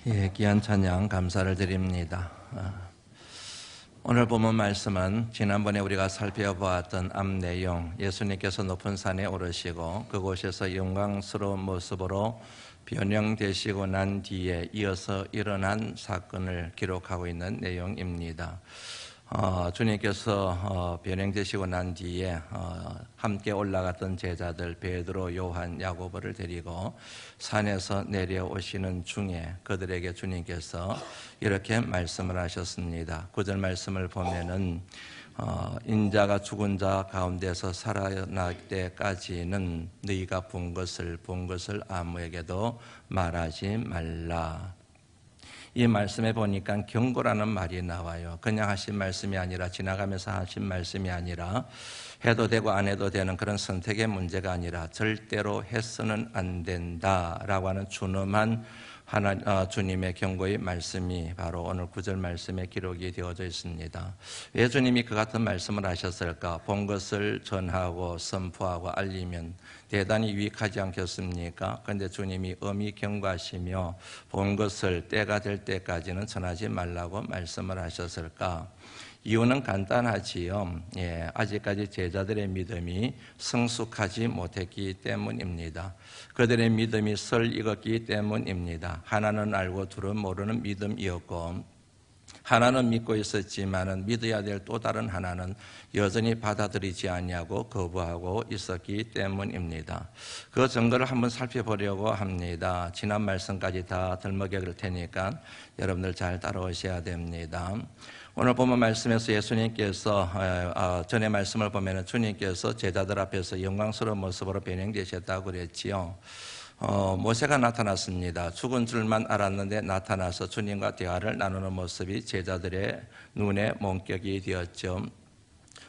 예, 귀한 찬양 감사를 드립니다. 오늘 본문 말씀은 지난번에 우리가 살펴보았던 앞 내용, 예수님께서 높은 산에 오르시고 그곳에서 영광스러운 모습으로 변형되시고 난 뒤에 이어서 일어난 사건을 기록하고 있는 내용입니다. 주님께서 변형되시고 난 뒤에 함께 올라갔던 제자들 베드로, 요한, 야고보를 데리고 산에서 내려오시는 중에 그들에게 주님께서 이렇게 말씀을 하셨습니다. 9절 말씀을 보면은 인자가 죽은 자 가운데서 살아날 때까지는 너희가 본 것을 아무에게도 말하지 말라. 이 말씀에 보니까 경고라는 말이 나와요. 그냥 하신 말씀이 아니라, 지나가면서 하신 말씀이 아니라, 해도 되고 안 해도 되는 그런 선택의 문제가 아니라 절대로 해서는 안 된다라고 하는 준엄한 주님의 경고의 말씀이 바로 오늘 9절 말씀에 기록이 되어져 있습니다. 왜 주님이 그 같은 말씀을 하셨을까? 본 것을 전하고 선포하고 알리면 대단히 유익하지 않겠습니까? 그런데 주님이 엄히 경고하시며 본 것을 때가 될 때까지는 전하지 말라고 말씀을 하셨을까? 이유는 간단하지요. 아직까지 제자들의 믿음이 성숙하지 못했기 때문입니다. 그들의 믿음이 설 익었기 때문입니다. 하나는 알고 둘은 모르는 믿음이었고, 하나는 믿고 있었지만은 믿어야 될 또 다른 하나는 여전히 받아들이지 않냐고 거부하고 있었기 때문입니다. 그 증거를 한번 살펴보려고 합니다. 지난 말씀까지 다 들먹여볼 테니까 여러분들 잘 따라오셔야 됩니다. 오늘 본문 말씀에서 예수님께서 전의 말씀을 보면 주님께서 제자들 앞에서 영광스러운 모습으로 변형되셨다고 그랬지요. 모세가 나타났습니다. 죽은 줄만 알았는데 나타나서 주님과 대화를 나누는 모습이 제자들의 눈에 몽격이 되었죠.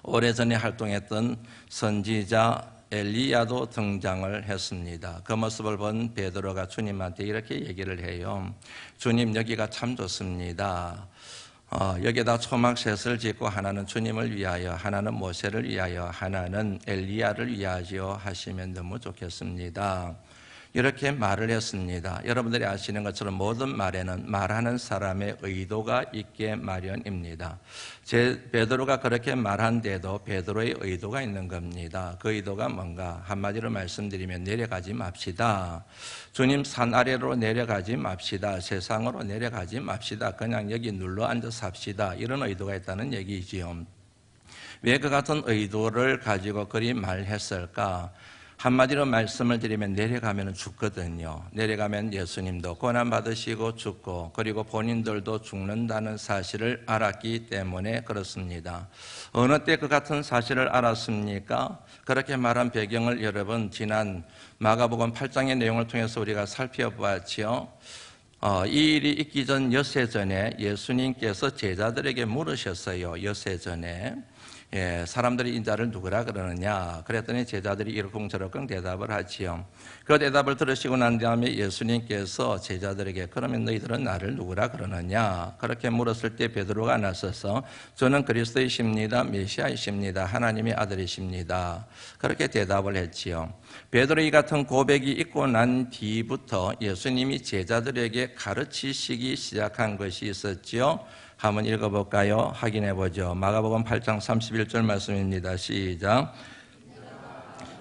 오래전에 활동했던 선지자 엘리야도 등장을 했습니다. 그 모습을 본 베드로가 주님한테 이렇게 얘기를 해요. 주님, 여기가 참 좋습니다. 여기다 초막셋을 짓고 하나는 주님을 위하여, 하나는 모세를 위하여, 하나는 엘리야를 위하여 하시면 너무 좋겠습니다. 이렇게 말을 했습니다. 여러분들이 아시는 것처럼 모든 말에는 말하는 사람의 의도가 있게 마련입니다. 베드로가 그렇게 말한데도 베드로의 의도가 있는 겁니다. 그 의도가 뭔가? 한마디로 말씀드리면 내려가지 맙시다. 주님 산 아래로 내려가지 맙시다. 세상으로 내려가지 맙시다. 그냥 여기 눌러 앉아 삽시다. 이런 의도가 있다는 얘기지요. 왜 그 같은 의도를 가지고 그리 말했을까? 한마디로 말씀을 드리면 내려가면 죽거든요. 내려가면 예수님도 고난받으시고 죽고 그리고 본인들도 죽는다는 사실을 알았기 때문에 그렇습니다. 어느 때 그 같은 사실을 알았습니까? 그렇게 말한 배경을 여러분 지난 마가복음 8장의 내용을 통해서 우리가 살펴보았지요. 이 일이 있기 전 엿새 전에 예수님께서 제자들에게 물으셨어요. 엿새 전에. 사람들이 인자를 누구라 그러느냐? 그랬더니 제자들이 이러쿵저러쿵 대답을 하지요. 그 대답을 들으시고 난 다음에 예수님께서 제자들에게 그러면 너희들은 나를 누구라 그러느냐? 그렇게 물었을 때 베드로가 나서서 저는 그리스도이십니다. 메시아이십니다. 하나님의 아들이십니다. 그렇게 대답을 했지요. 베드로의 같은 고백이 있고 난 뒤부터 예수님이 제자들에게 가르치시기 시작한 것이 있었지요. 한번 읽어볼까요? 확인해보죠. 마가복음 8장 31절 말씀입니다. 시작.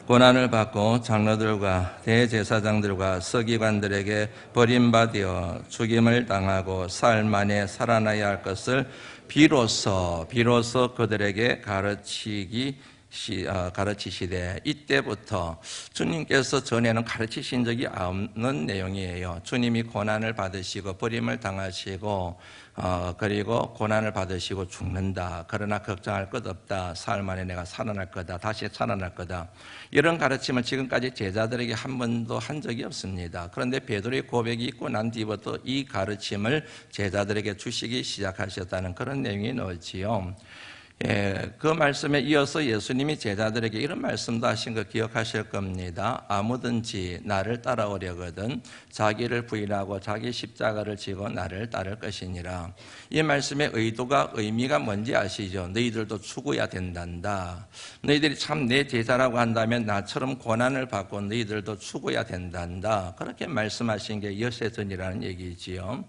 고난을 받고 장로들과 대제사장들과 서기관들에게 버림받아 죽임을 당하고 사흘 만에 살아나야 할 것을 비로소 그들에게 가르치시되, 이때부터 주님께서 전에는 가르치신 적이 없는 내용이에요. 주님이 고난을 받으시고 버림을 당하시고 그리고 고난을 받으시고 죽는다. 그러나 걱정할 것 없다. 사흘 만에 내가 살아날 거다. 다시 살아날 거다. 이런 가르침을 지금까지 제자들에게 한 번도 한 적이 없습니다. 그런데 베드로의 고백이 있고 난 뒤부터 이 가르침을 제자들에게 주시기 시작하셨다는 그런 내용이 나오지요. 그 말씀에 이어서 예수님이 제자들에게 이런 말씀도 하신 거 기억하실 겁니다. 아무든지 나를 따라오려거든 자기를 부인하고 자기 십자가를 지고 나를 따를 것이니라. 이 말씀의 의미가 뭔지 아시죠? 너희들도 죽어야 된단다. 너희들이 참 내 제자라고 한다면 나처럼 고난을 받고 너희들도 죽어야 된단다. 그렇게 말씀하신 게 여세전이라는 얘기지요.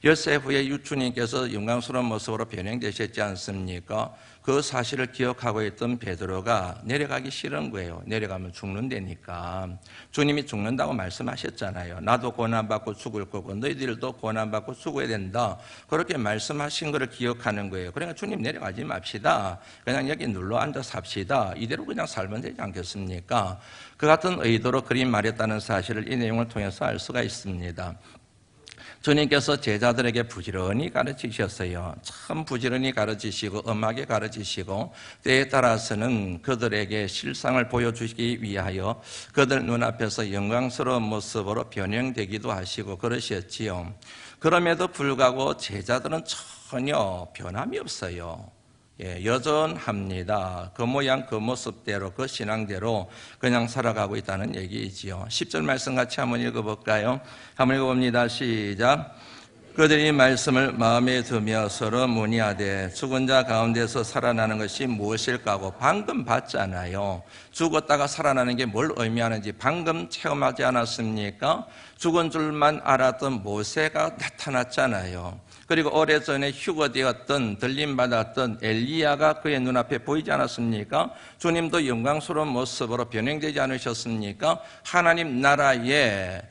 엿새 후에 주님께서 영광스러운 모습으로 변형되셨지 않습니까? 그 사실을 기억하고 있던 베드로가 내려가기 싫은 거예요. 내려가면 죽는다니까. 주님이 죽는다고 말씀하셨잖아요. 나도 고난받고 죽을 거고 너희들도 고난받고 죽어야 된다. 그렇게 말씀하신 것을 기억하는 거예요. 그러니까 주님 내려가지 맙시다. 그냥 여기 눌러 앉아 삽시다. 이대로 그냥 살면 되지 않겠습니까? 그 같은 의도로 그리 말했다는 사실을 이 내용을 통해서 알 수가 있습니다. 주님께서 제자들에게 부지런히 가르치셨어요. 참 부지런히 가르치시고 엄하게 가르치시고 때에 따라서는 그들에게 실상을 보여주시기 위하여 그들 눈앞에서 영광스러운 모습으로 변형되기도 하시고 그러셨지요. 그럼에도 불구하고 제자들은 전혀 변함이 없어요. 여전합니다. 그 모양 그 모습대로 그 신앙대로 그냥 살아가고 있다는 얘기이지요. 10절 말씀 같이 한번 읽어볼까요? 한번 읽어봅니다. 시작. 그들이 말씀을 마음에 두며 서로 문의하되 죽은 자 가운데서 살아나는 것이 무엇일까 하고 방금 봤잖아요. 죽었다가 살아나는 게 뭘 의미하는지 방금 체험하지 않았습니까? 죽은 줄만 알았던 모세가 나타났잖아요. 그리고 오래전에 휴거되었던 들림받았던 엘리야가 그의 눈앞에 보이지 않았습니까? 주님도 영광스러운 모습으로 변형되지 않으셨습니까? 하나님 나라의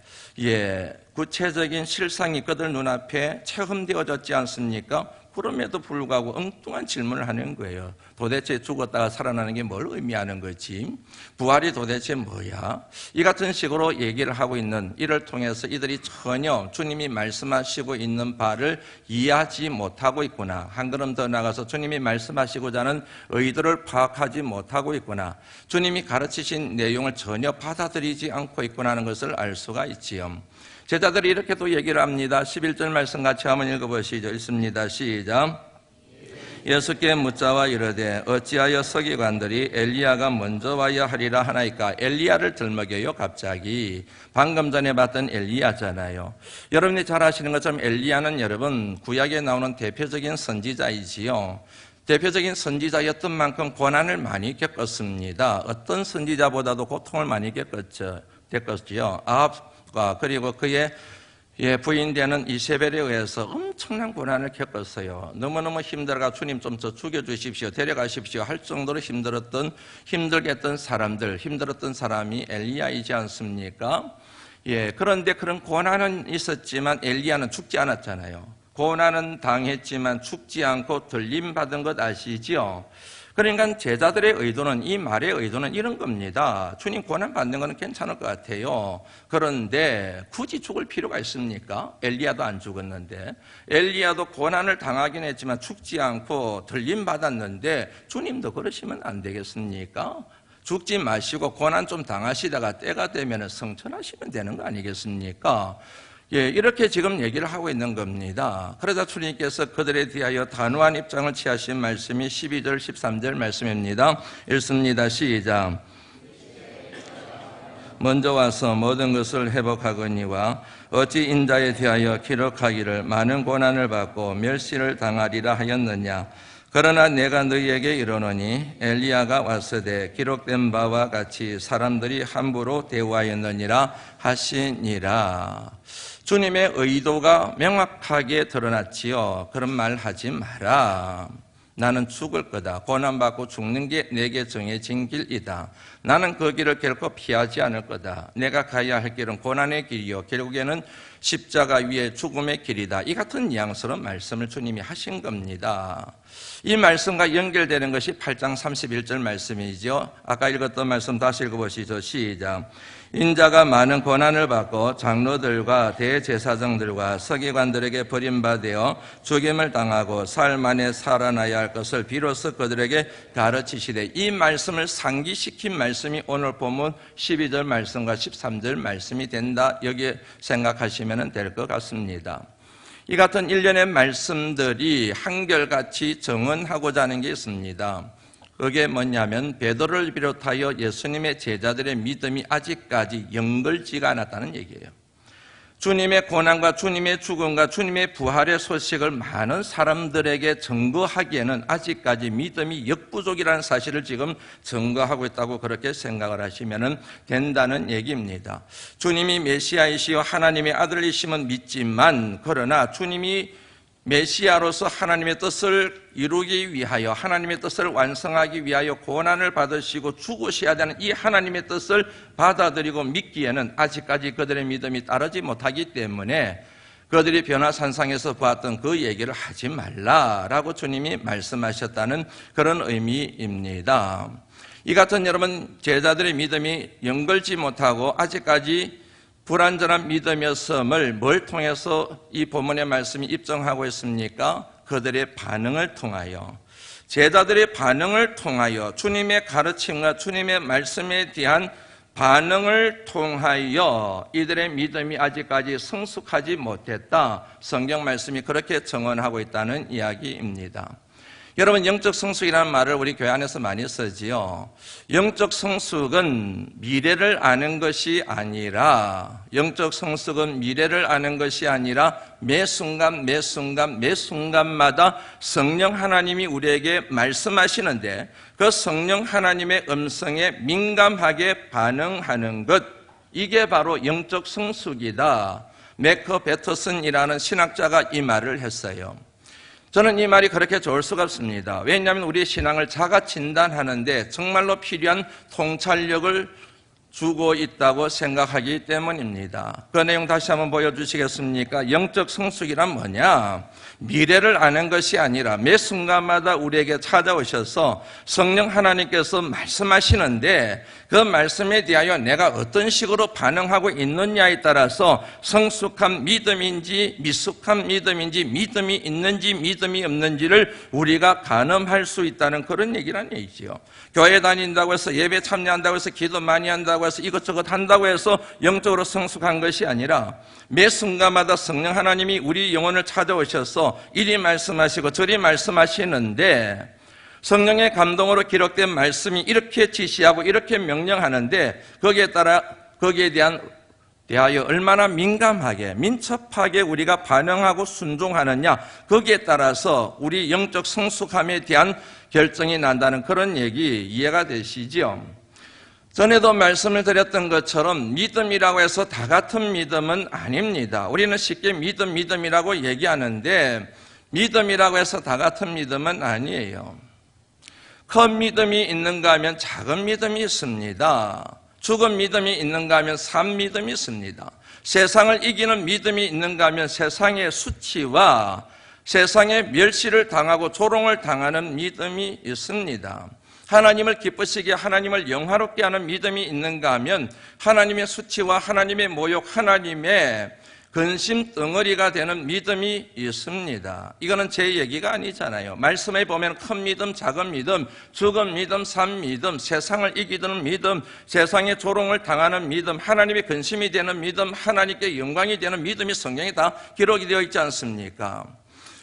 구체적인 실상이 그들 눈앞에 체험되어졌지 않습니까? 그럼에도 불구하고 엉뚱한 질문을 하는 거예요. 도대체 죽었다가 살아나는 게 뭘 의미하는 거지? 부활이 도대체 뭐야? 이 같은 식으로 얘기를 하고 있는 이를 통해서 이들이 전혀 주님이 말씀하시고 있는 바를 이해하지 못하고 있구나. 한 걸음 더 나가서 주님이 말씀하시고자 하는 의도를 파악하지 못하고 있구나. 주님이 가르치신 내용을 전혀 받아들이지 않고 있구나 하는 것을 알 수가 있지요. 제자들이 이렇게 또 얘기를 합니다. 11절 말씀 같이 한번 읽어보시죠. 읽습니다. 시작. 예수께 묻자와 이르되 어찌하여 서기관들이 엘리야가 먼저 와야 하리라 하나이까? 엘리야를 들먹여요. 갑자기 방금 전에 봤던 엘리야잖아요. 여러분이 잘 아시는 것처럼 엘리야는 여러분 구약에 나오는 대표적인 선지자이지요. 대표적인 선지자였던 만큼 고난을 많이 겪었습니다. 어떤 선지자보다도 고통을 많이 겪었죠. 아합과 그리고 그의 부인되는 이세벨에 의해서 엄청난 고난을 겪었어요. 너무너무 힘들어가 주님 좀 저 죽여주십시오, 데려가십시오 할 정도로 힘들게 했던 사람이 엘리야이지 않습니까? 그런데 그런 고난은 있었지만 엘리야는 죽지 않았잖아요. 고난은 당했지만 죽지 않고 들림받은 것 아시죠? 그러니까 제자들의 의도는, 이 말의 의도는 이런 겁니다. 주님 고난 받는 거는 괜찮을 것 같아요. 그런데 굳이 죽을 필요가 있습니까? 엘리야도 안 죽었는데. 엘리야도 고난을 당하긴 했지만 죽지 않고 들림 받았는데 주님도 그러시면 안 되겠습니까? 죽지 마시고 고난 좀 당하시다가 때가 되면 성천하시면 되는 거 아니겠습니까? 이렇게 지금 얘기를 하고 있는 겁니다. 그러자 주님께서 그들에 대하여 단호한 입장을 취하신 말씀이 12절, 13절 말씀입니다. 읽습니다. 시작. 먼저 와서 모든 것을 회복하거니와 어찌 인자에 대하여 기록하기를 많은 고난을 받고 멸시를 당하리라 하였느냐. 그러나 내가 너희에게 이르노니 엘리야가 왔으되 기록된 바와 같이 사람들이 함부로 대우하였느니라 하시니라. 주님의 의도가 명확하게 드러났지요. 그런 말 하지 마라. 나는 죽을 거다. 고난받고 죽는 게 내게 정해진 길이다. 나는 그 길을 결코 피하지 않을 거다. 내가 가야 할 길은 고난의 길이요 결국에는 십자가 위에 죽음의 길이다. 이 같은 뉘앙스로 말씀을 주님이 하신 겁니다. 이 말씀과 연결되는 것이 8장 31절 말씀이죠. 아까 읽었던 말씀 다시 읽어보시죠. 시작. 인자가 많은 고난을 받고 장로들과 대제사장들과 서기관들에게 버림받아 죽임을 당하고 사흘 만에 살아나야 할 것을 비로소 그들에게 가르치시되, 이 말씀을 상기시킨 말씀이 오늘 본문 12절 말씀과 13절 말씀이 된다. 여기에 생각하시면 될 것 같습니다. 이 같은 일련의 말씀들이 한결같이 정언하고자 하는 게 있습니다. 그게 뭐냐면 베드로를 비롯하여 예수님의 제자들의 믿음이 아직까지 영글지가 않았다는 얘기예요. 주님의 고난과 주님의 죽음과 주님의 부활의 소식을 많은 사람들에게 증거하기에는 아직까지 믿음이 역부족이라는 사실을 지금 증거하고 있다고 그렇게 생각을 하시면 된다는 얘기입니다. 주님이 메시아이시여 하나님의 아들이심은 믿지만 그러나 주님이 메시아로서 하나님의 뜻을 이루기 위하여 하나님의 뜻을 완성하기 위하여 고난을 받으시고 죽으셔야 되는 이 하나님의 뜻을 받아들이고 믿기에는 아직까지 그들의 믿음이 따르지 못하기 때문에 그들이 변화산상에서 보았던 그 얘기를 하지 말라라고 주님이 말씀하셨다는 그런 의미입니다. 이 같은 여러분 제자들의 믿음이 영걸지 못하고 아직까지 불완전한 믿음이었음을 뭘 통해서 이 본문의 말씀이 입증하고 있습니까? 그들의 반응을 통하여, 제자들의 반응을 통하여, 주님의 가르침과 주님의 말씀에 대한 반응을 통하여 이들의 믿음이 아직까지 성숙하지 못했다. 성경 말씀이 그렇게 증언하고 있다는 이야기입니다. 여러분, 영적 성숙이라는 말을 우리 교회 안에서 많이 쓰지요. 영적 성숙은 미래를 아는 것이 아니라, 영적 성숙은 미래를 아는 것이 아니라 매 순간마다 성령 하나님이 우리에게 말씀하시는데 그 성령 하나님의 음성에 민감하게 반응하는 것, 이게 바로 영적 성숙이다. 매커 베터슨이라는 신학자가 이 말을 했어요. 저는 이 말이 그렇게 좋을 수가 없습니다. 왜냐하면 우리의 신앙을 자가 진단하는데 정말로 필요한 통찰력을 주고 있다고 생각하기 때문입니다. 그 내용 다시 한번 보여주시겠습니까? 영적 성숙이란 뭐냐? 미래를 아는 것이 아니라 매 순간마다 우리에게 찾아오셔서 성령 하나님께서 말씀하시는데 그 말씀에 대하여 내가 어떤 식으로 반응하고 있느냐에 따라서 성숙한 믿음인지 미숙한 믿음인지 믿음이 있는지 믿음이 없는지를 우리가 가늠할 수 있다는 그런 얘기란 얘기죠. 교회 다닌다고 해서 예배 참여한다고 해서 기도 많이 한다고 해서 이것저것 한다고 해서 영적으로 성숙한 것이 아니라 매 순간마다 성령 하나님이 우리 영혼을 찾아오셔서 이리 말씀하시고 저리 말씀하시는데 성령의 감동으로 기록된 말씀이 이렇게 지시하고 이렇게 명령하는데 거기에 대하여 얼마나 민감하게 민첩하게 우리가 반응하고 순종하느냐, 거기에 따라서 우리 영적 성숙함에 대한 결정이 난다는 그런 얘기 이해가 되시죠? 전에도 말씀을 드렸던 것처럼 믿음이라고 해서 다 같은 믿음은 아닙니다. 우리는 쉽게 믿음이라고 얘기하는데 믿음이라고 해서 다 같은 믿음은 아니에요. 큰 믿음이 있는가 하면 작은 믿음이 있습니다. 죽은 믿음이 있는가 하면 산 믿음이 있습니다. 세상을 이기는 믿음이 있는가 하면 세상의 수치와 세상의 멸시를 당하고 조롱을 당하는 믿음이 있습니다. 하나님을 기쁘시게 하나님을 영화롭게 하는 믿음이 있는가 하면 하나님의 수치와 하나님의 모욕, 하나님의 근심 덩어리가 되는 믿음이 있습니다. 이거는 제 얘기가 아니잖아요. 말씀에 보면 큰 믿음, 작은 믿음, 죽은 믿음, 산 믿음, 세상을 이기는 믿음, 세상의 조롱을 당하는 믿음, 하나님의 근심이 되는 믿음, 하나님께 영광이 되는 믿음이 성경에 다 기록이 되어 있지 않습니까?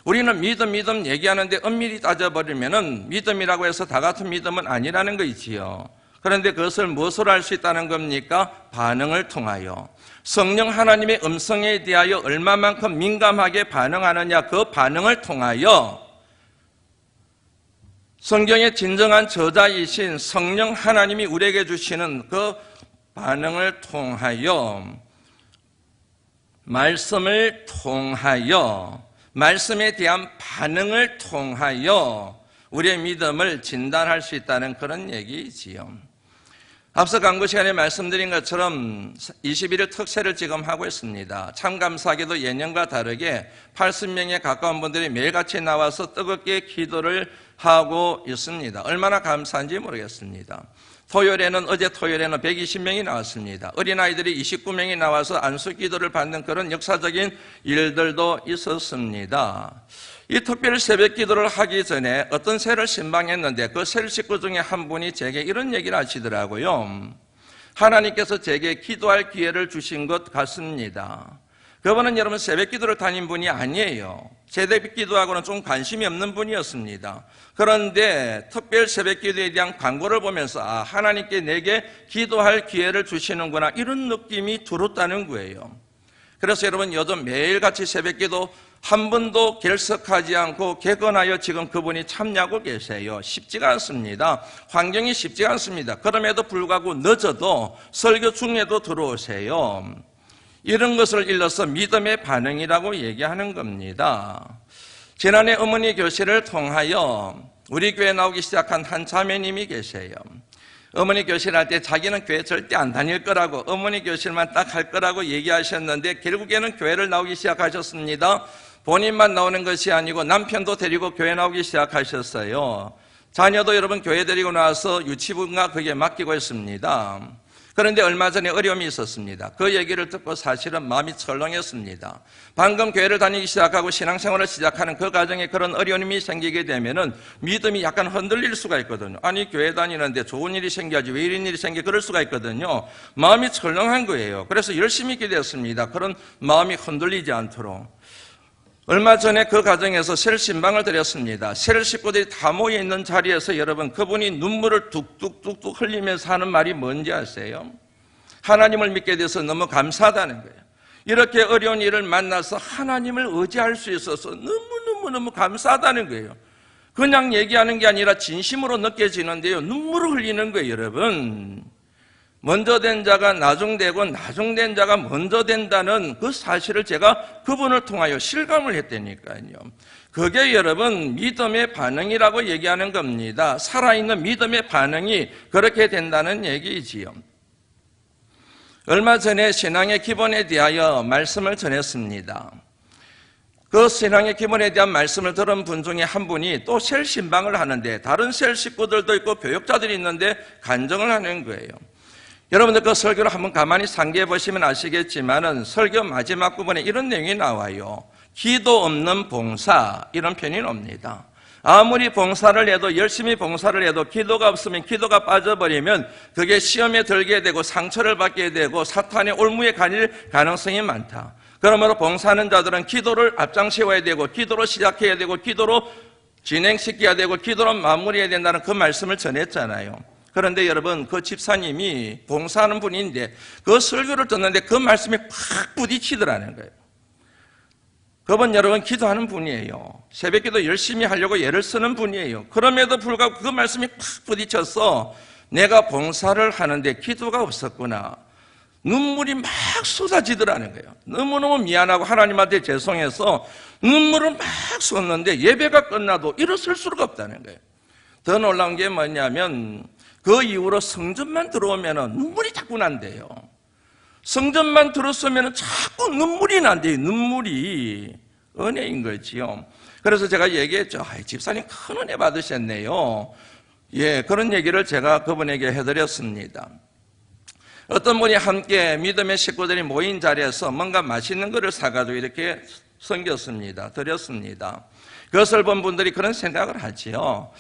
우리는 믿음 얘기하는데 엄밀히 따져버리면은 믿음이라고 해서 다 같은 믿음은 아니라는 거이지요. 그런데 그것을 무엇으로 알 수 있다는 겁니까? 반응을 통하여. 성령 하나님의 음성에 대하여 얼마만큼 민감하게 반응하느냐, 그 반응을 통하여 성경의 진정한 저자이신 성령 하나님이 우리에게 주시는 그 반응을 통하여 말씀을 통하여 말씀에 대한 반응을 통하여 우리의 믿음을 진단할 수 있다는 그런 얘기지요. 앞서 강구 시간에 말씀드린 것처럼 21일 특세를 지금 하고 있습니다. 참 감사하게도 예년과 다르게 80명에 가까운 분들이 매일같이 나와서 뜨겁게 기도를 하고 있습니다. 얼마나 감사한지 모르겠습니다. 어제 토요일에는 120명이 나왔습니다. 어린아이들이 29명이 나와서 안수 기도를 받는 그런 역사적인 일들도 있었습니다. 이 특별 새벽 기도를 하기 전에 어떤 새를 신방했는데 그 새 식구 중에 한 분이 제게 이런 얘기를 하시더라고요. 하나님께서 제게 기도할 기회를 주신 것 같습니다. 그분은 여러분 새벽기도를 다닌 분이 아니에요. 새벽기도하고는 좀 관심이 없는 분이었습니다. 그런데 특별 새벽기도에 대한 광고를 보면서 하나님께 내게 기도할 기회를 주시는구나, 이런 느낌이 들었다는 거예요. 그래서 여러분 요즘 매일같이 새벽기도 한 번도 결석하지 않고 개건하여 지금 그분이 참여하고 계세요. 쉽지가 않습니다. 환경이 쉽지가 않습니다. 그럼에도 불구하고 늦어도 설교 중에도 들어오세요. 이런 것을 일러서 믿음의 반응이라고 얘기하는 겁니다. 지난해 어머니 교실을 통하여 우리 교회 나오기 시작한 한 자매님이 계세요. 어머니 교실 할 때 자기는 교회 절대 안 다닐 거라고, 어머니 교실만 딱 할 거라고 얘기하셨는데 결국에는 교회를 나오기 시작하셨습니다. 본인만 나오는 것이 아니고 남편도 데리고 교회 나오기 시작하셨어요. 자녀도 여러분 교회 데리고 나와서 유치부인가 거기에 맡기고 있습니다. 그런데 얼마 전에 어려움이 있었습니다. 그 얘기를 듣고 사실은 마음이 철렁했습니다. 방금 교회를 다니기 시작하고 신앙생활을 시작하는 그 과정에 그런 어려움이 생기게 되면은 믿음이 약간 흔들릴 수가 있거든요. 아니 교회 다니는데 좋은 일이 생겨야지 왜 이런 일이 생겨, 그럴 수가 있거든요. 마음이 철렁한 거예요. 그래서 열심히 기도했습니다. 그런 마음이 흔들리지 않도록. 얼마 전에 그 과정에서 셀 신방을 드렸습니다. 셀 식구들이 다 모여있는 자리에서 여러분 그분이 눈물을 뚝뚝뚝뚝 흘리면서 하는 말이 뭔지 아세요? 하나님을 믿게 돼서 너무 감사하다는 거예요. 이렇게 어려운 일을 만나서 하나님을 의지할 수 있어서 너무너무 감사하다는 거예요. 그냥 얘기하는 게 아니라 진심으로 느껴지는데요, 눈물을 흘리는 거예요. 여러분, 먼저 된 자가 나중되고 나중된 자가 먼저 된다는 그 사실을 제가 그분을 통하여 실감을 했다니까요. 그게 여러분 믿음의 반응이라고 얘기하는 겁니다. 살아있는 믿음의 반응이 그렇게 된다는 얘기지요. 얼마 전에 신앙의 기본에 대하여 말씀을 전했습니다. 그 신앙의 기본에 대한 말씀을 들은 분 중에 한 분이 또 셀 신방을 하는데 다른 셀 식구들도 있고 교육자들이 있는데 간증을 하는 거예요. 여러분들 그 설교를 한번 가만히 상기해 보시면 아시겠지만은 설교 마지막 부분에 이런 내용이 나와요. 기도 없는 봉사, 이런 표현이 옵니다. 아무리 봉사를 해도, 열심히 봉사를 해도 기도가 없으면, 기도가 빠져버리면 그게 시험에 들게 되고 상처를 받게 되고 사탄의 올무에 가릴 가능성이 많다. 그러므로 봉사하는 자들은 기도를 앞장세워야 되고, 기도로 시작해야 되고, 기도로 진행시켜야 되고, 기도로 마무리해야 된다는 그 말씀을 전했잖아요. 그런데 여러분 그 집사님이 봉사하는 분인데 그 설교를 듣는데 그 말씀이 팍 부딪히더라는 거예요. 그분 여러분 기도하는 분이에요. 새벽기도 열심히 하려고 애를 쓰는 분이에요. 그럼에도 불구하고 그 말씀이 팍 부딪혀서 내가 봉사를 하는데 기도가 없었구나, 눈물이 막 쏟아지더라는 거예요. 너무너무 미안하고 하나님한테 죄송해서 눈물을 막 쏟는데 예배가 끝나도 일어설 수가 없다는 거예요. 더 놀라운 게 뭐냐면 그 이후로 성전만 들어오면 눈물이 자꾸 난대요. 성전만 들었으면 자꾸 눈물이 난대요. 눈물이 은혜인 거지요. 그래서 제가 얘기했죠. 집사님 큰 은혜 받으셨네요. 예, 그런 얘기를 제가 그분에게 해드렸습니다. 어떤 분이 함께 믿음의 식구들이 모인 자리에서 뭔가 맛있는 거를 사가지고 이렇게 섬겼습니다. 드렸습니다. 그것을 본 분들이 그런 생각을 하지요.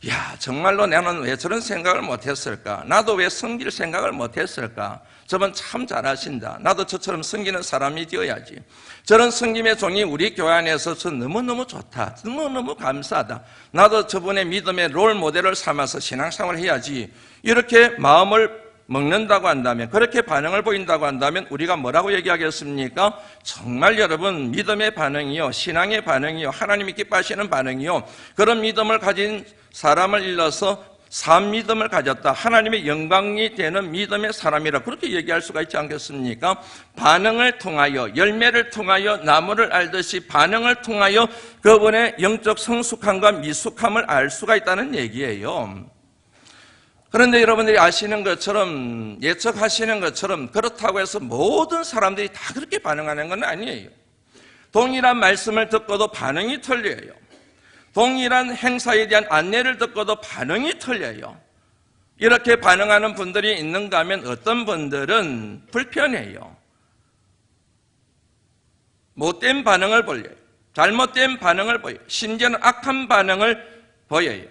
야, 정말로 나는 왜 저런 생각을 못했을까? 나도 왜 섬길 생각을 못했을까? 저분 참 잘하신다. 나도 저처럼 섬기는 사람이 되어야지. 저런 섬김의 종이 우리 교회 안에서 저 너무너무 좋다. 너무너무 감사하다. 나도 저분의 믿음의 롤 모델을 삼아서 신앙생활을 해야지. 이렇게 마음을 먹는다고 한다면, 그렇게 반응을 보인다고 한다면 우리가 뭐라고 얘기하겠습니까? 정말 여러분 믿음의 반응이요, 신앙의 반응이요, 하나님이 기뻐하시는 반응이요, 그런 믿음을 가진 사람을 일러서 산 믿음을 가졌다, 하나님의 영광이 되는 믿음의 사람이라 그렇게 얘기할 수가 있지 않겠습니까? 반응을 통하여, 열매를 통하여 나무를 알듯이 반응을 통하여 그분의 영적 성숙함과 미숙함을 알 수가 있다는 얘기예요. 그런데 여러분들이 아시는 것처럼, 예측하시는 것처럼 그렇다고 해서 모든 사람들이 다 그렇게 반응하는 건 아니에요. 동일한 말씀을 듣고도 반응이 틀려요. 동일한 행사에 대한 안내를 듣고도 반응이 틀려요. 이렇게 반응하는 분들이 있는가 하면 어떤 분들은 불편해요. 못된 반응을 보여요. 잘못된 반응을 보여요. 심지어는 악한 반응을 보여요.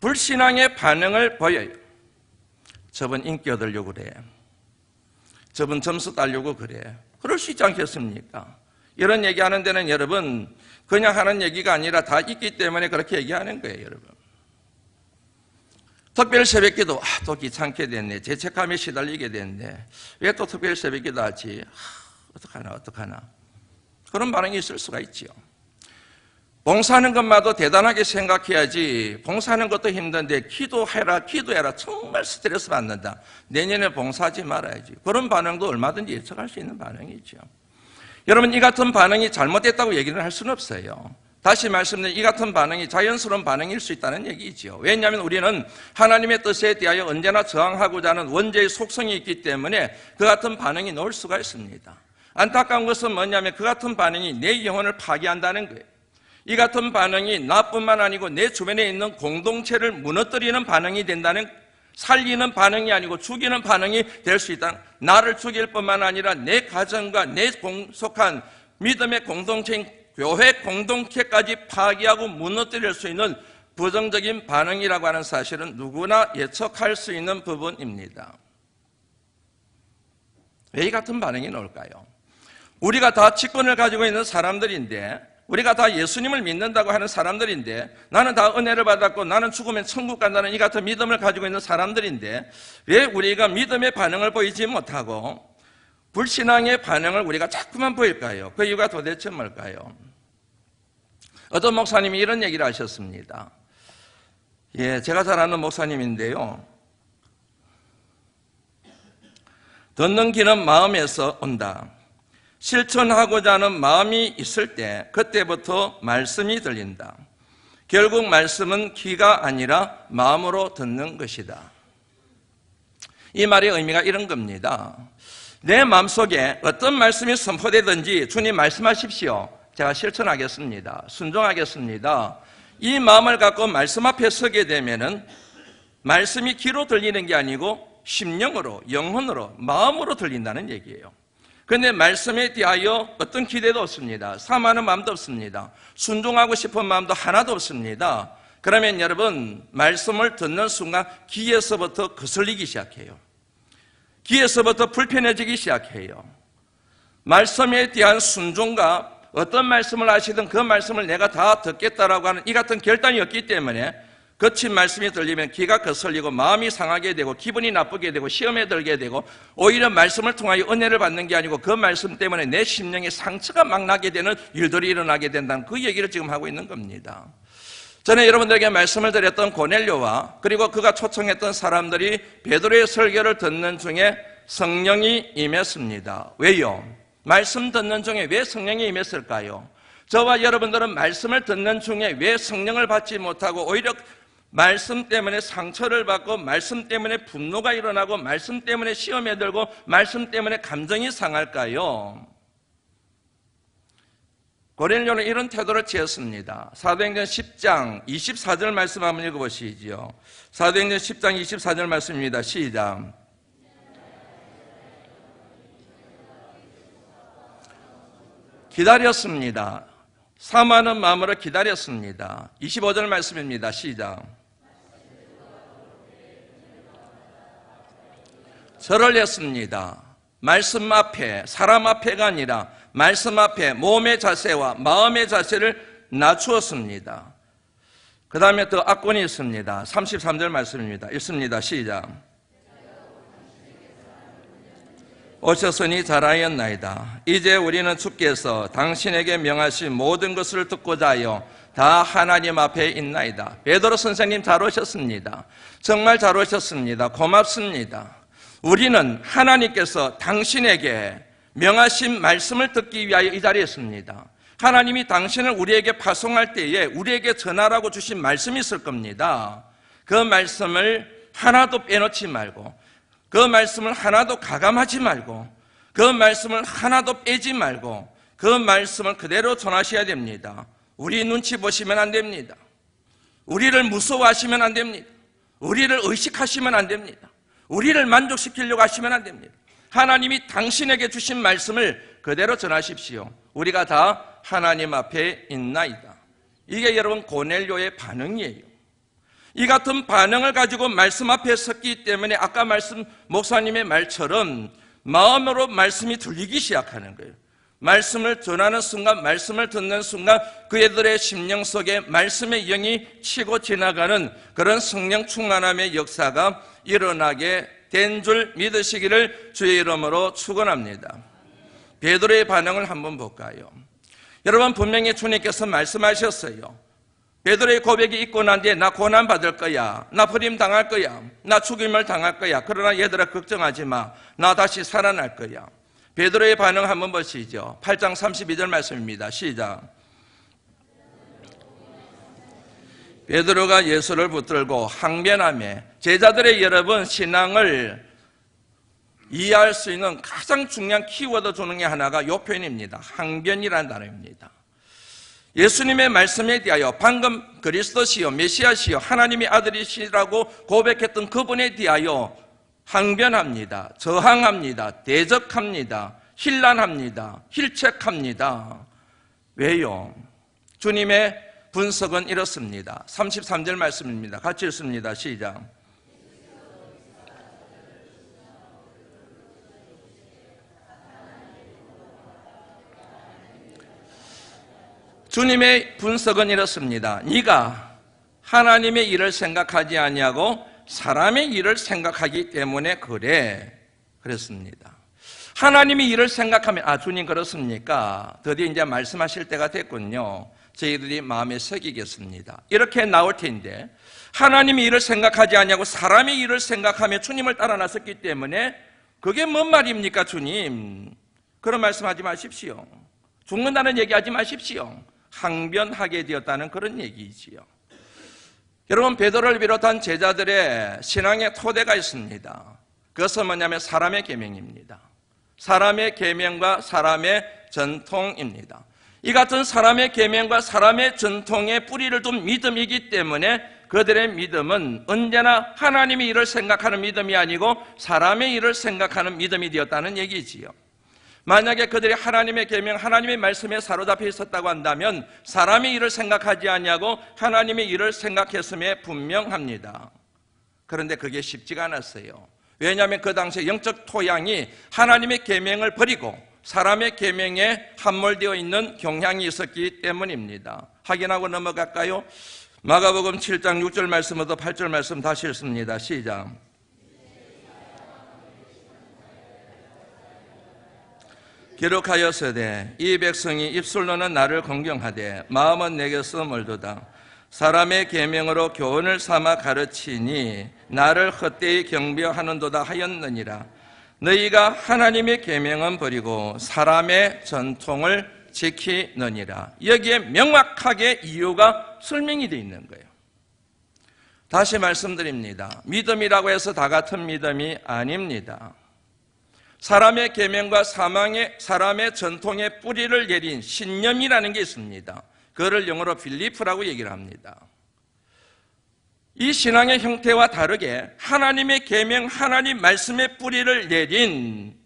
불신앙의 반응을 보여요. 저분 인기 얻으려고 그래. 저분 점수 따려고 그래. 그럴 수 있지 않겠습니까? 이런 얘기하는 데는 여러분 그냥 하는 얘기가 아니라 다 있기 때문에 그렇게 얘기하는 거예요, 여러분. 특별 새벽기도 또 귀찮게 됐네. 죄책감에 시달리게 됐네. 왜 또 특별 새벽기도 하지? 어떡하나. 그런 반응이 있을 수가 있지요. 봉사하는 것마도 대단하게 생각해야지 봉사하는 것도 힘든데 기도해라 정말 스트레스 받는다. 내년에 봉사하지 말아야지. 그런 반응도 얼마든지 예측할 수 있는 반응이죠. 여러분 이 같은 반응이 잘못됐다고 얘기를 할 수는 없어요. 다시 말씀드리면 이 같은 반응이 자연스러운 반응일 수 있다는 얘기죠. 왜냐하면 우리는 하나님의 뜻에 대하여 언제나 저항하고자 하는 원죄의 속성이 있기 때문에 그 같은 반응이 나올 수가 있습니다. 안타까운 것은 뭐냐면 그 같은 반응이 내 영혼을 파괴한다는 거예요. 이 같은 반응이 나뿐만 아니고 내 주변에 있는 공동체를 무너뜨리는 반응이 된다는, 살리는 반응이 아니고 죽이는 반응이 될 수 있다. 나를 죽일 뿐만 아니라 내 가정과 내 속한 믿음의 공동체인 교회 공동체까지 파괴하고 무너뜨릴 수 있는 부정적인 반응이라고 하는 사실은 누구나 예측할 수 있는 부분입니다. 왜 이 같은 반응이 나올까요? 우리가 다 직분을 가지고 있는 사람들인데, 우리가 다 예수님을 믿는다고 하는 사람들인데, 나는 다 은혜를 받았고 나는 죽으면 천국 간다는 이 같은 믿음을 가지고 있는 사람들인데, 왜 우리가 믿음의 반응을 보이지 못하고 불신앙의 반응을 우리가 자꾸만 보일까요? 그 이유가 도대체 뭘까요? 어떤 목사님이 이런 얘기를 하셨습니다. 제가 잘 아는 목사님인데요. 듣는 귀는 마음에서 온다. 실천하고자 하는 마음이 있을 때 그때부터 말씀이 들린다. 결국 말씀은 귀가 아니라 마음으로 듣는 것이다. 이 말의 의미가 이런 겁니다. 내 마음속에 어떤 말씀이 선포되든지 주님 말씀하십시오. 제가 실천하겠습니다. 순종하겠습니다. 이 마음을 갖고 말씀 앞에 서게 되면은 말씀이 귀로 들리는 게 아니고 심령으로, 영혼으로, 마음으로 들린다는 얘기예요. 그런데 말씀에 대하여 어떤 기대도 없습니다. 사모하는 마음도 없습니다. 순종하고 싶은 마음도 하나도 없습니다. 그러면 여러분 말씀을 듣는 순간 귀에서부터 거슬리기 시작해요. 귀에서부터 불편해지기 시작해요. 말씀에 대한 순종과 어떤 말씀을 하시든 그 말씀을 내가 다 듣겠다라고 하는 이 같은 결단이 없기 때문에 거친 말씀이 들리면 귀가 거슬리고 마음이 상하게 되고 기분이 나쁘게 되고 시험에 들게 되고 오히려 말씀을 통하여 은혜를 받는 게 아니고 그 말씀 때문에 내 심령에 상처가 막 나게 되는 일들이 일어나게 된다는 그 얘기를 지금 하고 있는 겁니다. 전에 여러분들에게 말씀을 드렸던 고넬료와 그리고 그가 초청했던 사람들이 베드로의 설교를 듣는 중에 성령이 임했습니다. 왜요? 말씀 듣는 중에 왜 성령이 임했을까요? 저와 여러분들은 말씀을 듣는 중에 왜 성령을 받지 못하고 오히려 말씀 때문에 상처를 받고 말씀 때문에 분노가 일어나고 말씀 때문에 시험에 들고 말씀 때문에 감정이 상할까요? 고넬료는 이런 태도를 취했습니다. 사도행전 10장 24절 말씀 한번 읽어보시죠. 사도행전 10장 24절 말씀입니다. 시작. 기다렸습니다. 사모하는 마음으로 기다렸습니다. 25절 말씀입니다. 시작. 절을 했습니다. 말씀 앞에, 사람 앞에가 아니라 말씀 앞에 몸의 자세와 마음의 자세를 낮추었습니다. 그 다음에 더 악권이 있습니다. 33절 말씀입니다. 읽습니다. 시작. 오셨으니 잘하였나이다. 이제 우리는 주께서 당신에게 명하신 모든 것을 듣고자 하여 다 하나님 앞에 있나이다. 베드로 선생님 잘 오셨습니다. 정말 잘 오셨습니다. 고맙습니다. 우리는 하나님께서 당신에게 명하신 말씀을 듣기 위하여 이 자리에 있습니다. 하나님이 당신을 우리에게 파송할 때에 우리에게 전하라고 주신 말씀이 있을 겁니다. 그 말씀을 하나도 빼놓지 말고 그 말씀을 하나도 가감하지 말고 그 말씀을 하나도 빼지 말고 그 말씀을 그대로 전하셔야 됩니다. 우리 눈치 보시면 안 됩니다. 우리를 무서워하시면 안 됩니다. 우리를 의식하시면 안 됩니다. 우리를 만족시키려고 하시면 안 됩니다. 하나님이 당신에게 주신 말씀을 그대로 전하십시오. 우리가 다 하나님 앞에 있나이다. 이게 여러분 고넬료의 반응이에요. 이 같은 반응을 가지고 말씀 앞에 섰기 때문에 아까 말씀 목사님의 말처럼 마음으로 말씀이 들리기 시작하는 거예요. 말씀을 전하는 순간, 말씀을 듣는 순간 그들의 심령 속에 말씀의 영이 치고 지나가는 그런 성령 충만함의 역사가 일어나게 된 줄 믿으시기를 주의 이름으로 축원합니다. 베드로의 반응을 한번 볼까요? 여러분, 분명히 주님께서 말씀하셨어요. 베드로의 고백이 있고 난 뒤에 나 고난 받을 거야, 나 버림당할 거야, 나 죽임을 당할 거야. 그러나 얘들아 걱정하지 마, 나 다시 살아날 거야. 베드로의 반응 한번 보시죠. 8장 32절 말씀입니다. 시작. 베드로가 예수를 붙들고 항변하며, 제자들의 여러분, 신앙을 이해할 수 있는 가장 중요한 키워드 주는 게 하나가 이 표현입니다. 항변이라는 단어입니다. 예수님의 말씀에 대하여 방금 그리스도시요 메시아시요 하나님의 아들이시라고 고백했던 그분에 대하여 항변합니다. 저항합니다. 대적합니다. 힐난합니다. 힐책합니다. 왜요? 주님의 분석은 이렇습니다. 33절 말씀입니다. 같이 읽습니다. 시작. 주님의 분석은 이렇습니다. 네가 하나님의 일을 생각하지 아니하고 사람의 일을 생각하기 때문에 그래. 그랬습니다. 하나님의 일을 생각하면, 주님 그렇습니까? 드디어 이제 말씀하실 때가 됐군요. 저희들이 마음에 새기겠습니다. 이렇게 나올 텐데, 하나님의 일을 생각하지 아니하고 사람의 일을 생각하며 주님을 따라 나섰기 때문에 그게 뭔 말입니까, 주님? 그런 말씀하지 마십시오. 죽는다는 얘기하지 마십시오. 항변하게 되었다는 그런 얘기이지요. 여러분, 베드로를 비롯한 제자들의 신앙의 토대가 있습니다. 그것은 뭐냐면 사람의 계명입니다. 사람의 계명과 사람의 전통입니다. 이 같은 사람의 계명과 사람의 전통의 뿌리를 둔 믿음이기 때문에 그들의 믿음은 언제나 하나님의 일을 생각하는 믿음이 아니고 사람의 일을 생각하는 믿음이 되었다는 얘기지요. 만약에 그들이 하나님의 계명, 하나님의 말씀에 사로잡혀 있었다고 한다면 사람의 일을 생각하지 아니하고 하나님의 일을 생각했음에 분명합니다. 그런데 그게 쉽지가 않았어요. 왜냐하면 그 당시에 영적 토양이 하나님의 계명을 버리고 사람의 계명에 함몰되어 있는 경향이 있었기 때문입니다. 확인하고 넘어갈까요? 마가복음 7장 6절 말씀부터 8절 말씀 다시 읽습니다. 시작. 기록하였으되 이 백성이 입술로는 나를 공경하되 마음은 내게서 멀도다. 사람의 계명으로 교훈을 삼아 가르치니 나를 헛되이 경배하는도다 하였느니라. 너희가 하나님의 계명은 버리고 사람의 전통을 지키느니라. 여기에 명확하게 이유가 설명이 되어 있는 거예요. 다시 말씀드립니다. 믿음이라고 해서 다 같은 믿음이 아닙니다. 사람의 계명과 사람의 전통의 뿌리를 내린 신념이라는 게 있습니다. 그거를 영어로 빌리프라고 얘기를 합니다. 이 신앙의 형태와 다르게 하나님의 계명, 하나님 말씀의 뿌리를 내린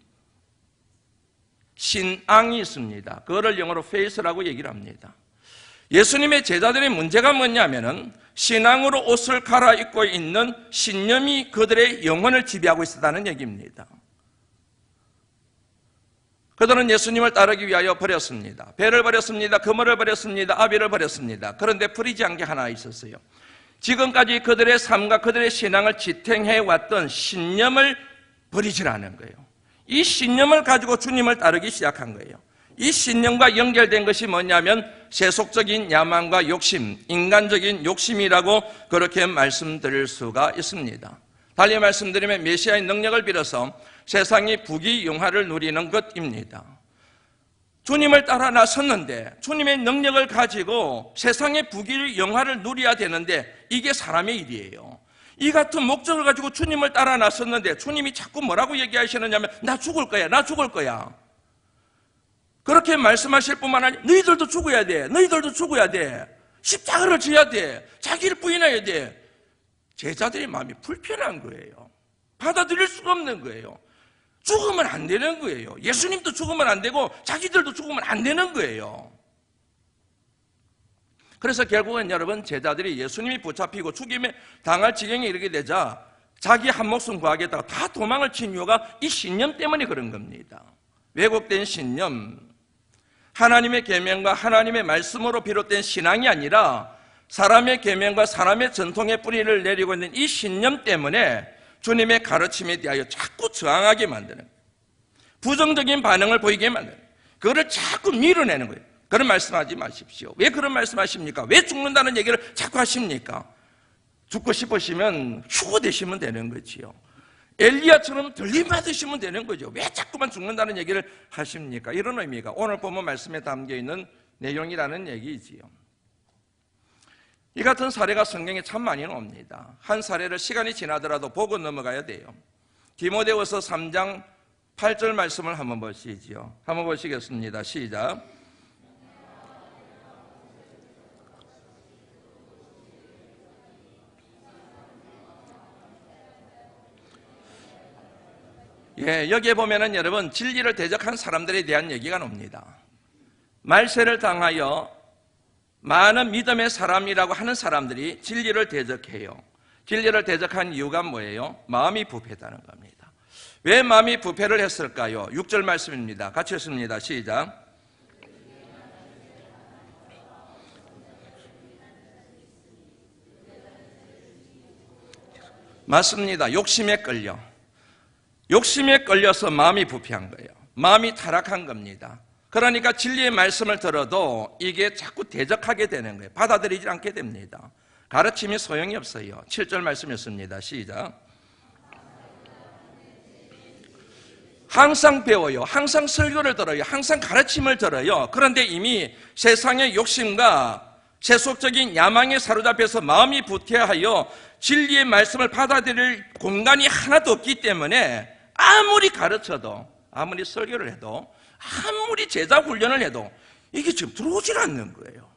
신앙이 있습니다. 그거를 영어로 faith라고 얘기를 합니다. 예수님의 제자들의 문제가 뭐냐면은 신앙으로 옷을 갈아입고 있는 신념이 그들의 영혼을 지배하고 있었다는 얘기입니다. 그들은 예수님을 따르기 위하여 버렸습니다. 배를 버렸습니다. 그물을 버렸습니다. 아비를 버렸습니다. 그런데 버리지 않은 게 하나 있었어요. 지금까지 그들의 삶과 그들의 신앙을 지탱해왔던 신념을 버리질 않은 거예요. 이 신념을 가지고 주님을 따르기 시작한 거예요. 이 신념과 연결된 것이 뭐냐면 세속적인 야망과 욕심, 인간적인 욕심이라고 그렇게 말씀드릴 수가 있습니다. 달리 말씀드리면 메시아의 능력을 빌어서 세상이 부귀영화를 누리는 것입니다. 주님을 따라 나섰는데 주님의 능력을 가지고 세상의 부귀영화를 누려야 되는데 이게 사람의 일이에요. 이 같은 목적을 가지고 주님을 따라 나섰는데 주님이 자꾸 뭐라고 얘기하시느냐면 나 죽을 거야, 나 죽을 거야. 그렇게 말씀하실 뿐만 아니라 너희들도 죽어야 돼, 너희들도 죽어야 돼, 십자가를 져야 돼, 자기를 부인해야 돼. 제자들의 마음이 불편한 거예요. 받아들일 수가 없는 거예요. 죽으면 안 되는 거예요. 예수님도 죽으면 안 되고 자기들도 죽으면 안 되는 거예요. 그래서 결국은 여러분 제자들이 예수님이 붙잡히고 죽임에 당할 지경에 이르게 되자 자기 한 목숨 구하겠다고 다 도망을 친 이유가 이 신념 때문에 그런 겁니다. 왜곡된 신념, 하나님의 계명과 하나님의 말씀으로 비롯된 신앙이 아니라 사람의 계명과 사람의 전통의 뿌리를 내리고 있는 이 신념 때문에 주님의 가르침에 대하여 자꾸 저항하게 만드는 거예요. 부정적인 반응을 보이게 만드는 거예요. 그거를 자꾸 밀어내는 거예요. 그런 말씀하지 마십시오. 왜 그런 말씀하십니까? 왜 죽는다는 얘기를 자꾸 하십니까? 죽고 싶으시면 휴거되시면 되는 거지요. 엘리야처럼 들림받으시면 되는 거죠. 왜 자꾸만 죽는다는 얘기를 하십니까? 이런 의미가 오늘 본문 말씀에 담겨있는 내용이라는 얘기지요. 이 같은 사례가 성경에 참 많이 나옵니다. 한 사례를 시간이 지나더라도 보고 넘어가야 돼요. 디모데후서 3장 8절 말씀을 한번 보시지요. 한번 보시겠습니다. 시작. 예, 여기에 보면은 여러분 진리를 대적한 사람들에 대한 얘기가 나옵니다. 말세를 당하여 많은 믿음의 사람이라고 하는 사람들이 진리를 대적해요. 진리를 대적한 이유가 뭐예요? 마음이 부패했다는 겁니다. 왜 마음이 부패를 했을까요? 6절 말씀입니다. 같이 읽습니다. 시작. 맞습니다. 욕심에 끌려서 마음이 부패한 거예요. 마음이 타락한 겁니다. 그러니까 진리의 말씀을 들어도 이게 자꾸 대적하게 되는 거예요. 받아들이지 않게 됩니다. 가르침이 소용이 없어요. 7절 말씀이었습니다. 시작. 항상 배워요. 항상 설교를 들어요. 항상 가르침을 들어요. 그런데 이미 세상의 욕심과 세속적인 야망에 사로잡혀서 마음이 부패하여 진리의 말씀을 받아들일 공간이 하나도 없기 때문에 아무리 가르쳐도, 아무리 설교를 해도, 아무리 제자 훈련을 해도 이게 지금 들어오질 않는 거예요.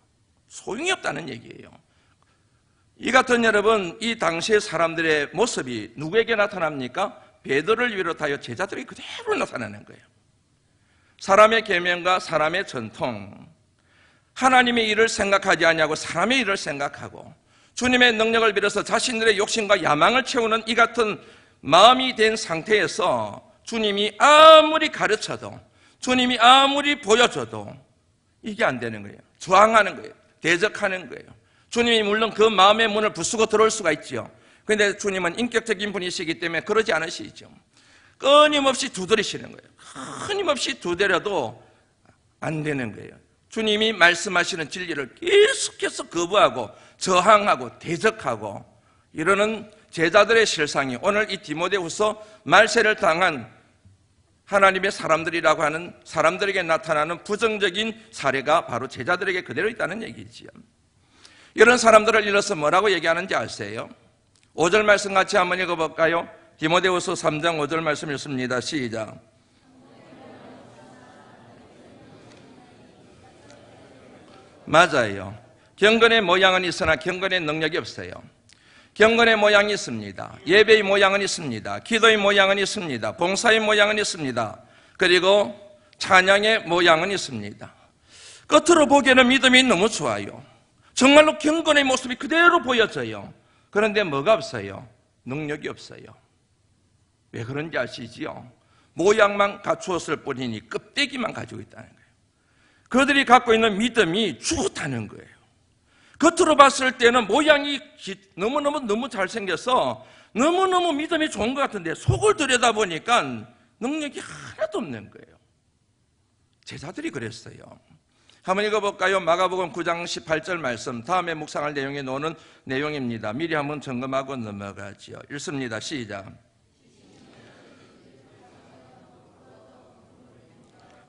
소용이 없다는 얘기예요. 이 같은 여러분, 이 당시의 사람들의 모습이 누구에게 나타납니까? 베드로를 비롯하여 제자들이 그대로 나타나는 거예요. 사람의 계명과 사람의 전통, 하나님의 일을 생각하지 아니하고 사람의 일을 생각하고 주님의 능력을 빌어서 자신들의 욕심과 야망을 채우는 이 같은 마음이 된 상태에서 주님이 아무리 가르쳐도, 주님이 아무리 보여줘도 이게 안 되는 거예요. 저항하는 거예요. 대적하는 거예요. 주님이 물론 그 마음의 문을 부수고 들어올 수가 있죠. 그런데 주님은 인격적인 분이시기 때문에 그러지 않으시죠. 끊임없이 두드리시는 거예요. 끊임없이 두드려도 안 되는 거예요. 주님이 말씀하시는 진리를 계속해서 거부하고 저항하고 대적하고 이러는 제자들의 실상이 오늘 이 디모데후서 말세를 당한 하나님의 사람들이라고 하는 사람들에게 나타나는 부정적인 사례가 바로 제자들에게 그대로 있다는 얘기지요. 이런 사람들을 일러서 뭐라고 얘기하는지 아세요? 5절 말씀 같이 한번 읽어볼까요? 디모데후서 3장 5절 말씀 읽습니다. 시작. 맞아요. 경건의 모양은 있으나 경건의 능력이 없어요. 경건의 모양이 있습니다. 예배의 모양은 있습니다. 기도의 모양은 있습니다. 봉사의 모양은 있습니다. 그리고 찬양의 모양은 있습니다. 겉으로 보기에는 믿음이 너무 좋아요. 정말로 경건의 모습이 그대로 보여져요. 그런데 뭐가 없어요? 능력이 없어요. 왜 그런지 아시지요? 모양만 갖추었을 뿐이니 껍데기만 가지고 있다는 거예요. 그들이 갖고 있는 믿음이 죽었다는 거예요. 겉으로 봤을 때는 모양이 너무 잘생겨서 너무너무 믿음이 좋은 것 같은데 속을 들여다보니까 능력이 하나도 없는 거예요. 제자들이 그랬어요. 한번 읽어볼까요? 마가복음 9장 18절 말씀, 다음에 묵상할 내용에 나오는 내용입니다. 미리 한번 점검하고 넘어가지요. 읽습니다. 시작.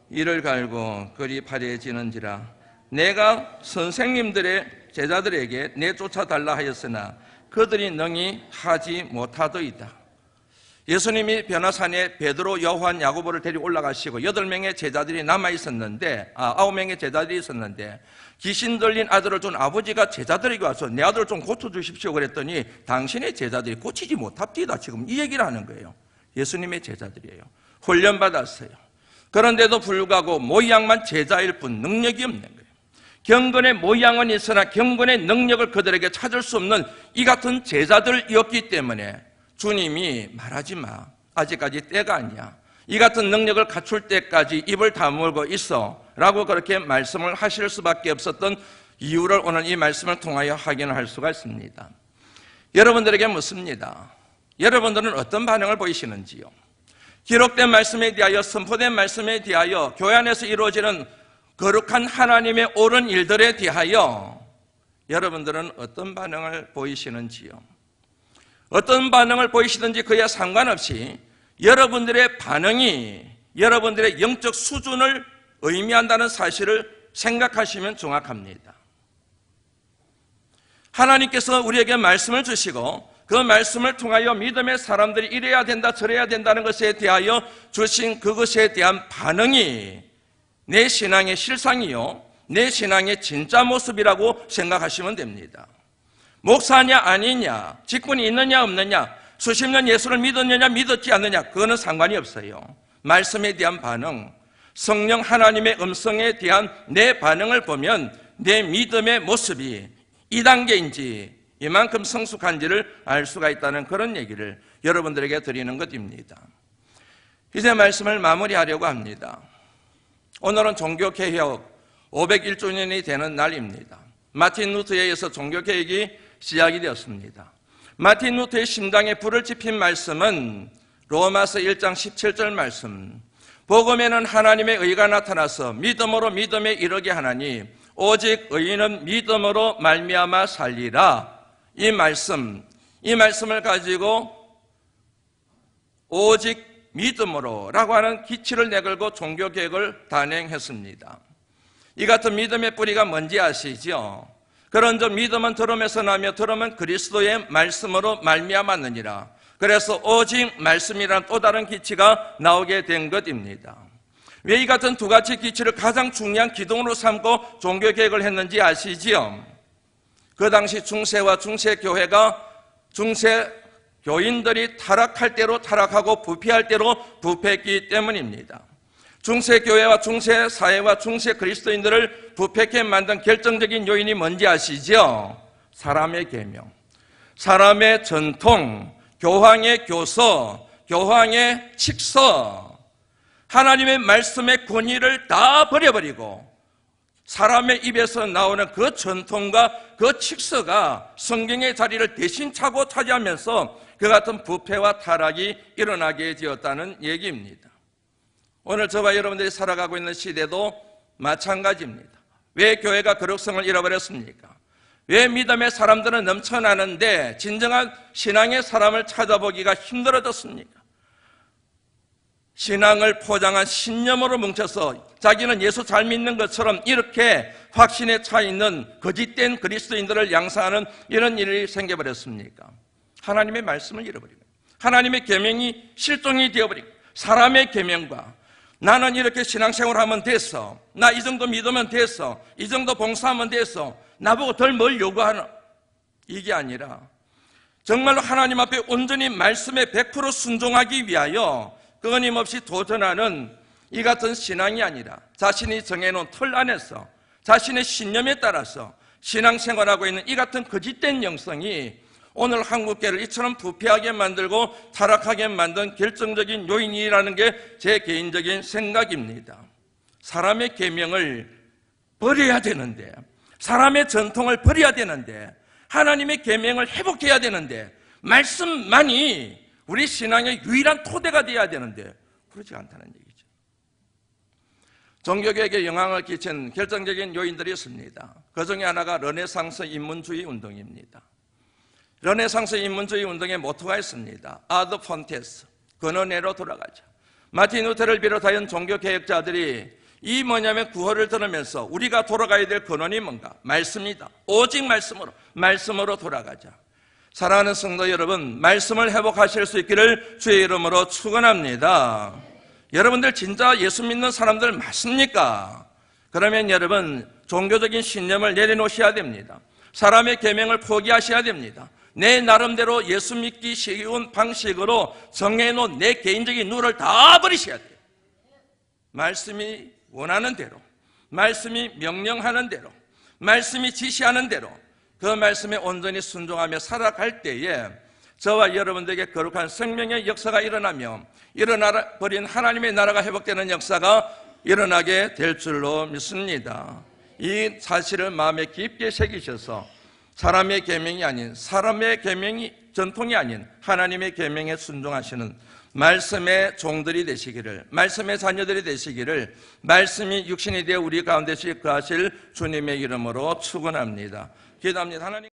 이를 갈고 그리 파래지는지라 내가 선생님들의 제자들에게 내쫓아달라 하였으나 그들이 능히 하지 못하더이다. 예수님이 변화산에 베드로, 요한, 야고보를 데리고 올라가시고 8명의 제자들이 남아있었는데 9명의 제자들이 있었는데 귀신 들린 아들을 준 아버지가 제자들에게 와서 내 아들을 좀 고쳐주십시오 그랬더니 당신의 제자들이 고치지 못합디다. 지금 이 얘기를 하는 거예요. 예수님의 제자들이에요. 훈련받았어요. 그런데도 불구하고 모양만 제자일 뿐 능력이 없는 거예요. 경건의 모양은 있으나 경건의 능력을 그들에게 찾을 수 없는 이 같은 제자들이었기 때문에 주님이 말하지 마. 아직까지 때가 아니야. 이 같은 능력을 갖출 때까지 입을 다물고 있어. 라고 그렇게 말씀을 하실 수밖에 없었던 이유를 오늘 이 말씀을 통하여 확인할 수가 있습니다. 여러분들에게 묻습니다. 여러분들은 어떤 반응을 보이시는지요? 기록된 말씀에 대하여, 선포된 말씀에 대하여, 교회 안에서 이루어지는 거룩한 하나님의 옳은 일들에 대하여 여러분들은 어떤 반응을 보이시는지요? 어떤 반응을 보이시든지 그에 상관없이 여러분들의 반응이 여러분들의 영적 수준을 의미한다는 사실을 생각하시면 정확합니다. 하나님께서 우리에게 말씀을 주시고 그 말씀을 통하여 믿음의 사람들이 이래야 된다 저래야 된다는 것에 대하여 주신 그것에 대한 반응이 내 신앙의 실상이요 내 신앙의 진짜 모습이라고 생각하시면 됩니다. 목사냐 아니냐, 직분이 있느냐 없느냐, 수십 년 예수를 믿었느냐 믿었지 않느냐, 그거는 상관이 없어요. 말씀에 대한 반응, 성령 하나님의 음성에 대한 내 반응을 보면 내 믿음의 모습이 이 단계인지 이만큼 성숙한지를 알 수가 있다는 그런 얘기를 여러분들에게 드리는 것입니다. 이제 말씀을 마무리하려고 합니다. 오늘은 종교개혁 501주년이 되는 날입니다. 마틴 루터에 의해서 종교개혁이 시작이 되었습니다. 마틴 루터의 심장에 불을 지핀 말씀은 로마서 1장 17절 말씀, 복음에는 하나님의 의가 나타나서 믿음으로 믿음에 이르게 하나니 오직 의인은 믿음으로 말미암아 살리라. 이 말씀을 가지고 오직 믿음으로 라고 하는 기치를 내걸고 종교개혁을 단행했습니다. 이 같은 믿음의 뿌리가 뭔지 아시죠? 그런즉 믿음은 들음에서 나며 들음은 그리스도의 말씀으로 말미암았느니라. 그래서 오직 말씀이란 또 다른 기치가 나오게 된 것입니다. 왜 이 같은 두 가지 기치를 가장 중요한 기둥으로 삼고 종교개혁을 했는지 아시지요? 그 당시 중세와 중세교회가 중세교인들이 타락할 대로 타락하고 부패할 대로 부패했기 때문입니다. 중세교회와 중세사회와 중세그리스도인들을 부패케 만든 결정적인 요인이 뭔지 아시죠? 사람의 계명, 사람의 전통, 교황의 교서, 교황의 칙서, 하나님의 말씀의 권위를 다 버려버리고 사람의 입에서 나오는 그 전통과 그 칙서가 성경의 자리를 대신 차고 차지하면서 그 같은 부패와 타락이 일어나게 되었다는 얘기입니다. 오늘 저와 여러분들이 살아가고 있는 시대도 마찬가지입니다. 왜 교회가 거룩성을 잃어버렸습니까? 왜 믿음의 사람들은 넘쳐나는데 진정한 신앙의 사람을 찾아보기가 힘들어졌습니까? 신앙을 포장한 신념으로 뭉쳐서 자기는 예수 잘 믿는 것처럼 이렇게 확신에 차 있는 거짓된 그리스도인들을 양산하는 이런 일이 생겨버렸습니까? 하나님의 말씀을 잃어버리고 하나님의 계명이 실종이 되어버리고 사람의 계명과 나는 이렇게 신앙생활하면 됐어, 나 이 정도 믿으면 됐어, 이 정도 봉사하면 됐어, 나보고 덜 뭘 요구하나, 이게 아니라 정말로 하나님 앞에 온전히 말씀에 100% 순종하기 위하여 끊임없이 도전하는 이 같은 신앙이 아니라 자신이 정해놓은 틀 안에서 자신의 신념에 따라서 신앙생활하고 있는 이 같은 거짓된 영성이 오늘 한국교회를 이처럼 부패하게 만들고 타락하게 만든 결정적인 요인이라는 게 제 개인적인 생각입니다. 사람의 계명을 버려야 되는데, 사람의 전통을 버려야 되는데, 하나님의 계명을 회복해야 되는데, 말씀만이 우리 신앙의 유일한 토대가 되어야 되는데 그렇지 않다는 얘기죠. 종교개혁에 영향을 끼친 결정적인 요인들이 있습니다. 그 중에 하나가 르네상스 인문주의 운동입니다. 르네상스 인문주의 운동의 모토가 있습니다. 아드 폰테스, 근원에로 돌아가자. 마틴 루터를 비롯하여 종교개혁자들이 이 뭐냐면 구호를 들으면서 우리가 돌아가야 될 근원이 뭔가? 말씀이다. 오직 말씀으로 돌아가자. 사랑하는 성도 여러분, 말씀을 회복하실 수 있기를 주의 이름으로 축원합니다. 여러분들 진짜 예수 믿는 사람들 맞습니까? 그러면 여러분 종교적인 신념을 내려놓으셔야 됩니다. 사람의 계명을 포기하셔야 됩니다. 내 나름대로 예수 믿기 쉬운 방식으로 정해놓은 내 개인적인 룰을 다 버리셔야 돼요. 말씀이 원하는 대로, 말씀이 명령하는 대로, 말씀이 지시하는 대로 그 말씀에 온전히 순종하며 살아갈 때에 저와 여러분들에게 거룩한 생명의 역사가 일어나며 일어나버린 하나님의 나라가 회복되는 역사가 일어나게 될 줄로 믿습니다. 이 사실을 마음에 깊게 새기셔서 사람의 계명이 아닌, 사람의 계명이 전통이 아닌 하나님의 계명에 순종하시는 말씀의 종들이 되시기를, 말씀의 자녀들이 되시기를, 말씀이 육신이 되어 우리 가운데 거하실 주님의 이름으로 축원합니다. 기도합니다. 하나님.